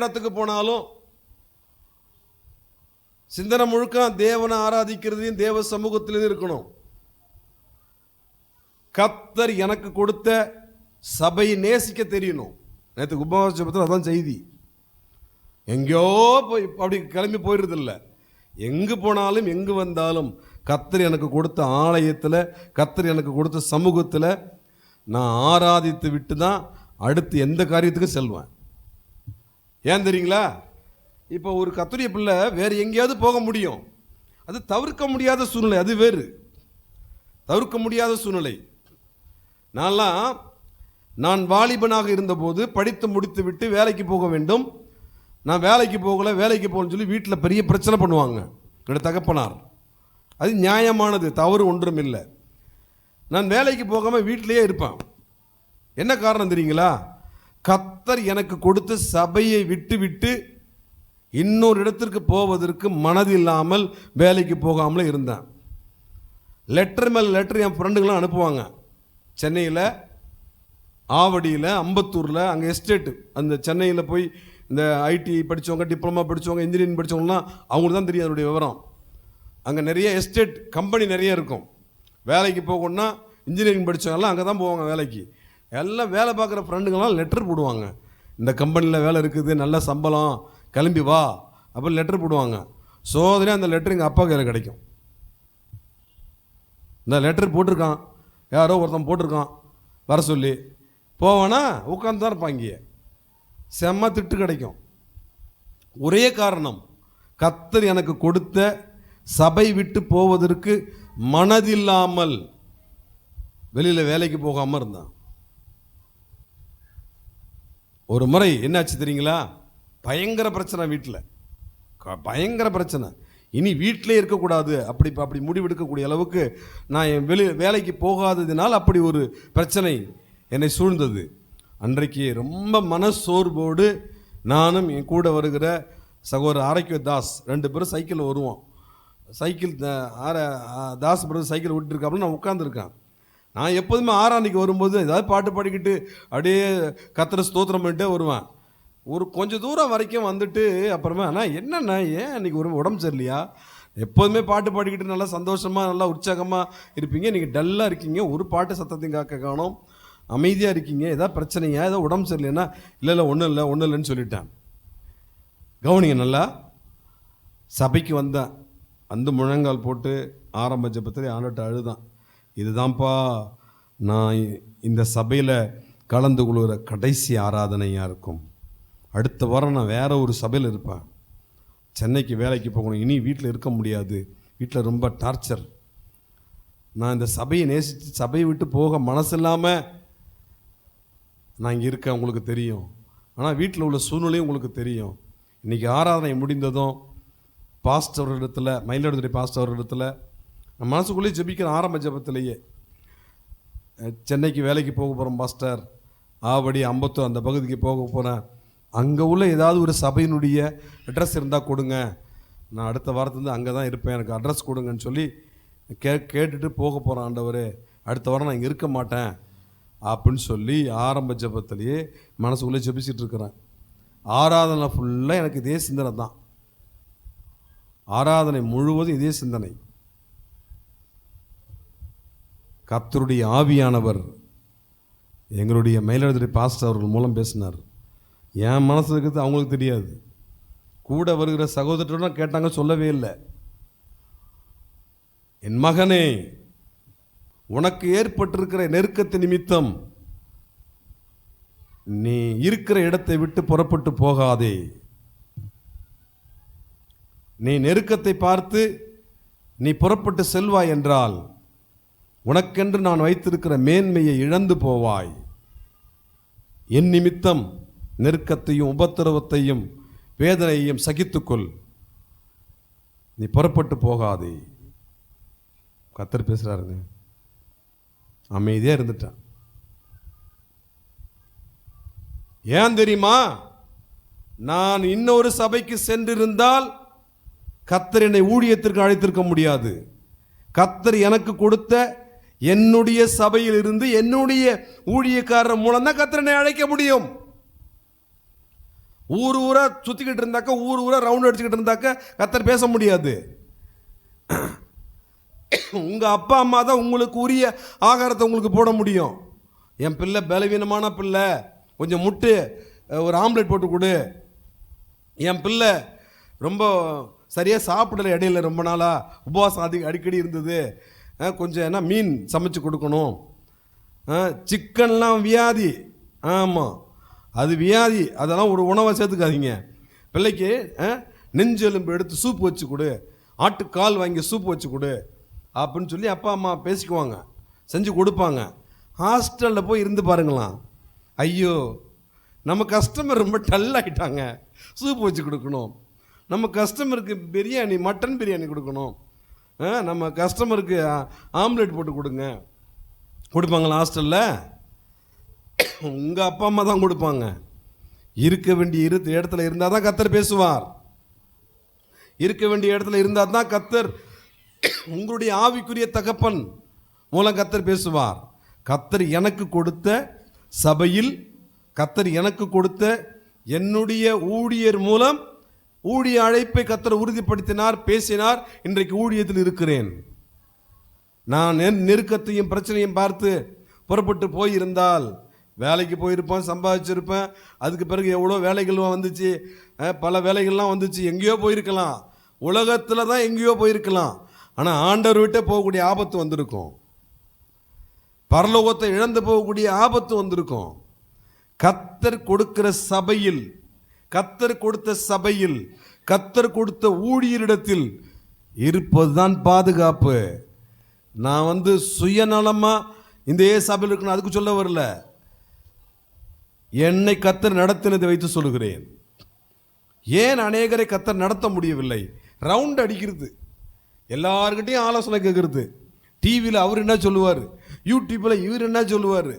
இடத்துக்கு போனாலும் சிந்தனை முழுக்க தேவனை ஆராதிக்கிறதையும் தேவ சமூகத்திலும் இருக்கணும். கர்த்தர் எனக்கு கொடுத்த சபையை நேசிக்க தெரியணும். நேற்று உபவாச ஜெபத்தில் அதான் செய்தி. எங்கேயோ போய் அப்படி கிளம்பி போயிடுறது இல்லை. எங்கு போனாலும் எங்கு வந்தாலும் கர்த்தர் எனக்கு கொடுத்த ஆலயத்தில், கர்த்தர் எனக்கு கொடுத்த சமூகத்தில் நான் ஆராதித்து விட்டு தான் அடுத்து எந்த காரியத்துக்கும் செல்வேன். ஏன் தெரியுங்களா? இப்போ ஒரு கர்த்தருடைய பிள்ளை வேறு எங்கேயாவது போக முடியும், அது தவிர்க்க முடியாத சூழ்நிலை, அது வேறு தவிர்க்க முடியாத சூழ்நிலை. நான் வாலிபனாக இருந்தபோது படித்து முடித்து விட்டு வேலைக்கு போக வேண்டும். நான் வேலைக்கு போகலை, வேலைக்கு போகலன்னு சொல்லி வீட்டில் பெரிய பிரச்சனை பண்ணுவாங்க என்னோட தகப்பனார். அது நியாயமானது, தவறு ஒன்றும் இல்லை. நான் வேலைக்கு போகாமல் வீட்டிலேயே இருப்பேன். என்ன காரணம் தெரியுங்களா? கர்த்தர் எனக்கு கொடுத்த சபையை விட்டு விட்டு இன்னொரு இடத்திற்கு போவதற்கு மனதில்லாமல் வேலைக்கு போகாமலே இருந்தேன். லெட்டர் மேல் லெட்டர் என் ஃப்ரெண்டுங்களாம் அனுப்புவாங்க. சென்னையில், ஆவடியில், அம்பத்தூரில், அங்கே எஸ்டேட்டு, அந்த சென்னையில் போய் இந்த ஐடி படித்தவங்க, டிப்ளமா படித்தவங்க, இன்ஜினியரிங் படித்தவங்கலாம் அவங்களுக்கு தான் தெரியும் அதனுடைய விவரம். அங்கே நிறைய எஸ்டேட் கம்பெனி நிறைய இருக்கும். வேலைக்கு போகணுன்னா இன்ஜினியரிங் படித்தவங்கலாம் அங்கே தான் போவாங்க வேலைக்கு. எல்லாம் வேலை பார்க்குற ஃப்ரெண்டுங்களாம் லெட்டர் போடுவாங்க, இந்த கம்பெனியில் வேலை இருக்குது, நல்ல சம்பளம், கிளம்பி வா அப்போ லெட்டர் போடுவாங்க. சோதனை அந்த லெட்டர் எங்கள் அப்பா கையில் கிடைக்கும். இந்த லெட்டர் போட்டிருக்கான், யாரோ ஒருத்தன் போட்டிருக்கான் வர சொல்லி, போவானா உட்காந்து தான் இருப்பாங்க. செம்ம திட்டு கிடைக்கும். ஒரே காரணம், கர்த்தர் எனக்கு கொடுத்த சபை விட்டு போவதற்கு மனதில்லாமல் வெளியில் வேலைக்கு போகாமல் இருந்தான். ஒரு முறை என்னாச்சு தெரியுங்களா? பயங்கர பிரச்சனை வீட்டில், பயங்கர பிரச்சனை. இனி வீட்டிலே இருக்கக்கூடாது அப்படி முடிவெடுக்கக்கூடிய அளவுக்கு நான் என் வேலைக்கு போகாததினால் அப்படி ஒரு பிரச்சனை என்னை சூழ்ந்தது. அன்றைக்கு ரொம்ப மனசோர்வோடு நானும் என் கூட வருகிற சகோதரர் ஆரோக்கிய தாஸ் 2 பேரும் சைக்கிளில் வருவோம். சைக்கிள் தாஸ் பிரதர் சைக்கிள் விட்டுருக்காப்புல நான் உட்காந்துருக்கேன். நான் எப்போதுமே ஆராதனைக்கு வரும்போது ஏதாவது பாட்டு பாடிக்கிட்டு அப்படியே கர்த்தரை ஸ்தோத்திரம் பண்ணிட்டே வருவேன். ஒரு கொஞ்சம் தூரம் வரைக்கும் வந்துட்டு அப்புறமா என்னண்ணா ஏன் இன்றைக்கி ஒரு உடம்பு சரியில்லையா? எப்போதுமே பாட்டு பாடிக்கிட்டு நல்லா சந்தோஷமாக நல்லா உற்சாகமாக இருப்பீங்க, நீங்கள் டல்லாக இருக்கீங்க, ஒரு பாட்டு சத்தத்தையும் காணோம், அமைதியாக இருக்கீங்க, ஏதாவது பிரச்சனையா, ஏதோ உடம்பு சரியில்லைன்னா? இல்லை ஒன்றும் இல்லைன்னு சொல்லிட்டேன். கவனிங்க நல்லா. சபைக்கு வந்தேன், வந்து முழங்கால் போட்டு ஆரம்ப ஜெபத்தில் ஆண்டுட்டு அழுதான். இதுதான்ப்பா நான் இந்த சபையில் கலந்து கொள்கிற கடைசி ஆராதனையாக இருக்கும். அடுத்த வாரம் நான் வேறு ஒரு சபையில் இருப்பேன். சென்னைக்கு வேலைக்கு போகணும், இனி வீட்டில் இருக்க முடியாது, வீட்டில் ரொம்ப டார்ச்சர். நான் இந்த சபையை நேசித்து சபையை விட்டு போக மனசு இல்லாமல் நான் இங்கே இருக்கேன், உங்களுக்கு தெரியும். ஆனால் வீட்டில் உள்ள சூழ்நிலையும் உங்களுக்கு தெரியும். இன்றைக்கி ஆராதனை முடிந்ததும் பாஸ்டர் இடத்துல, மயிலாடுதுறை பாஸ்டர் இடத்துல நான் மனசுக்குள்ளேயே ஜெபிக்கிறேன். ஆரம்ப ஜெபத்திலேயே சென்னைக்கு வேலைக்கு போக போகிறோம் பாஸ்டர், ஆவடி, அம்பத்தூர் அந்த பகுதிக்கு போக போகிறேன், அங்கே உள்ள ஏதாவது ஒரு சபையினுடைய அட்ரஸ் இருந்தால் கொடுங்க, நான் அடுத்த வாரத்துலேருந்து அங்கே தான் இருப்பேன், எனக்கு அட்ரஸ் கொடுங்கன்னு சொல்லி கேட்டுட்டு போக போகிறேன். ஆண்டவரே, அடுத்த வாரம் நான் இங்கே இருக்க மாட்டேன் அப்படின்னு சொல்லி ஆரம்ப ஜெபத்திலேயே மனசுக்குள்ளே ஜெபிச்சுட்டு இருக்கிறேன். ஆராதனை ஃபுல்லாக எனக்கு இதே சிந்தனை தான். ஆராதனை முழுவதும் இதே சிந்தனை. கர்த்தருடைய ஆவியானவர் எங்களுடைய மயிலாடுதுறை பாஸ்டர் அவர்கள் மூலம் பேசினார். என் மனசு இருக்கிறது அவங்களுக்கு தெரியாது. கூட வருகிற சகோதரன் கேட்டாங்க, சொல்லவே இல்லை. என் மகனே, உனக்கு ஏற்பட்டிருக்கிற நெருக்கத்து நிமித்தம் நீ இருக்கிற இடத்தை விட்டு புறப்பட்டு போகாதே. நீ நெருக்கத்தை பார்த்து நீ புறப்பட்டு செல்வாய் என்றால் உனக்கென்று நான் வைத்திருக்கிற மேன்மையை இழந்து போவாய். என் நிமித்தம் நெருக்கத்தையும் உபத்திரவத்தையும் வேதனையையும் சகித்துக்கொள், நீ புறப்பட்டு போகாதே. கர்த்தர் பேசுகிறாருங்க. அமைதியாக இருந்துட்டான். ஏன் தெரியுமா? நான் இன்னொரு சபைக்கு சென்றிருந்தால் கர்த்தர் என்னை ஊழியத்திற்கு அழைத்திருக்க முடியாது. கர்த்தர் எனக்கு கொடுத்த என்னுடைய சபையில் இருந்து என்னுடைய ஊழியக்காரர் மூலம் தான் கர்த்தர் என்னை அழைக்க முடியும். ஊர் ஊரா சுற்றிக்கிட்டு இருந்தாக்கா, ஊர் ஊரா ரவுண்ட் அடிச்சுக்கிட்டு இருந்தாக்கா கர்த்தர் பேச முடியாது. உங்கள் அப்பா அம்மா தான் உங்களுக்கு உரிய ஆகாரத்தை உங்களுக்கு போட முடியும். என் பிள்ளை பலவீனமான பிள்ளை, கொஞ்சம் முட்டு ஒரு ஆம்லெட் போட்டு கொடு. என் பிள்ளை ரொம்ப சரியாக சாப்பிடலை, இடையில ரொம்ப நாளாக உபவாசம் அடிக்கடி இருந்தது, கொஞ்சம் என்ன மீன் சமைச்சு கொடுக்கணும். சிக்கன்லாம் வியாதி, ஆமாம் அது வியாதி, அதெல்லாம் ஒரு உணவை சேர்த்துக்காதீங்க. பிள்ளைக்கு நெஞ்சு எலும்பு எடுத்து சூப் வச்சு கொடு, ஆட்டுக்கால் வாங்கி சூப் வச்சு கொடு அப்படின்னு சொல்லி அப்பா அம்மா பேசிக்குவாங்க, செஞ்சு கொடுப்பாங்க. ஹாஸ்டலில் போய் இருந்து பாருங்களாம், ஐயோ நம்ம கஸ்டமர் ரொம்ப டல் ஆகிட்டாங்க, சூப் வச்சு கொடுக்கணும். நம்ம கஸ்டமருக்கு பிரியாணி, மட்டன் பிரியாணி கொடுக்கணும். நம்ம கஸ்டமருக்கு ஆம்லெட் போட்டு கொடுங்க. கொடுப்பாங்களா ஹாஸ்டலில்? உங்கள் அப்பா அம்மா தான் கொடுப்பாங்க. இருக்க வேண்டிய இடத்துல இருந்தால் தான் கர்த்தர் பேசுவார். இருக்க வேண்டிய இடத்துல இருந்தால் தான் கர்த்தர், உங்களுடைய ஆவிக்குரிய தகப்பன் மூலம் கர்த்தர் பேசுவார். கர்த்தர் எனக்கு கொடுத்த சபையில், கர்த்தர் எனக்கு கொடுத்த என்னுடைய ஊழியர் மூலம் ஊழிய அழைப்பை கர்த்தர் உறுதிப்படுத்தினார், பேசினார். இன்றைக்கு ஊழியத்தில் இருக்கிறேன். நான் நெருக்கத்தையும் பிரச்சனையும் பார்த்து புறப்பட்டு போயிருந்தால் வேலைக்கு போயிருப்பேன், சம்பாதிச்சிருப்பேன். அதுக்கு பிறகு எவ்வளோ வேலைகள்லாம் வந்துச்சு, பல வேலைகள்லாம் வந்துச்சு, எங்கேயோ போயிருக்கலாம், உலகத்தில் தான் எங்கேயோ போயிருக்கலாம். ஆனால் ஆண்டவர் விட்டே போகக்கூடிய ஆபத்து வந்திருக்கும், பரலோகத்தை இழந்து போகக்கூடிய ஆபத்து வந்திருக்கும். கர்த்தர் கொடுக்கிற சபையில், கர்த்தர் கொடுத்த சபையில், கர்த்தர் கொடுத்த ஊழியரிடத்தில் இருப்பதுதான் பாதுகாப்பு. நான் சுயநலமாக இந்த சபையில் இருக்கணும் அதுக்கு சொல்ல வரல, என்னை கர்த்தர் நடத்தினதை வைத்து சொல்லுகிறேன். ஏன் அநேகரை கர்த்தர் நடத்த முடியவில்லை? ரவுண்ட் அடிக்கிறது, எல்லார்கிட்டையும் ஆலோசனை கேட்கறது, டிவியில் அவர் என்ன சொல்லுவார், யூடியூப்பில் இவர் என்ன சொல்லுவார்,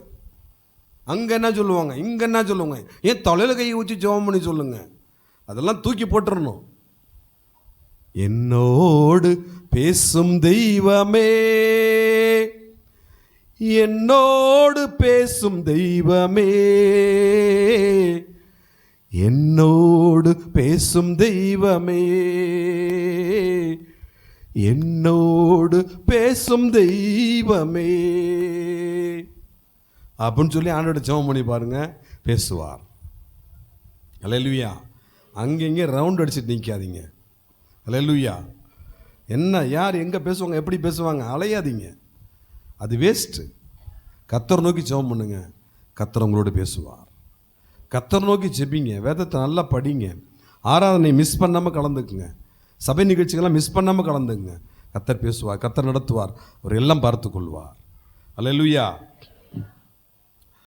அங்கே என்ன சொல்லுவாங்க, இங்கே என்ன சொல்லுவாங்க, ஏன் தலையில் கையை ஊற்றி ஜெபம் பண்ணி சொல்லுங்க, அதெல்லாம் தூக்கி போட்டுறணும். என்னோடு பேசும் தெய்வமே, என்னோடு பேசும் தெய்வமே, என்னோடு பேசும் தெய்வமே, என்னோடு பேசும் தெய்வமே அப்படின்னு சொல்லி ஆண்டோட ஜெபம் பண்ணி பாருங்க, பேசுவார். அல்லேலூயா. அங்கங்கே ரவுண்ட் அடிச்சுட்டு நிற்காதீங்க. அல்லேலூயா. என்ன யார் எங்கே பேசுவாங்க, எப்படி பேசுவாங்க, அலையாதீங்க, அது வேஸ்ட்டு. கர்த்தர் நோக்கி ஜெபம் பண்ணுங்க, கர்த்தர் உங்களோடு பேசுவார். கர்த்தர் நோக்கி ஜெபிங்க, வேதத்தை நல்லா படிங்க, ஆராதனை மிஸ் பண்ணாமல் கலந்துக்குங்க, சபை நிகழ்ச்சிகள்லாம் மிஸ் பண்ணாமல் கலந்துங்க. கர்த்தர் பேசுவார், கர்த்தர் நடத்துவார், அவர் எல்லாம் பார்த்து கொள்வார். அல்லேலூயா.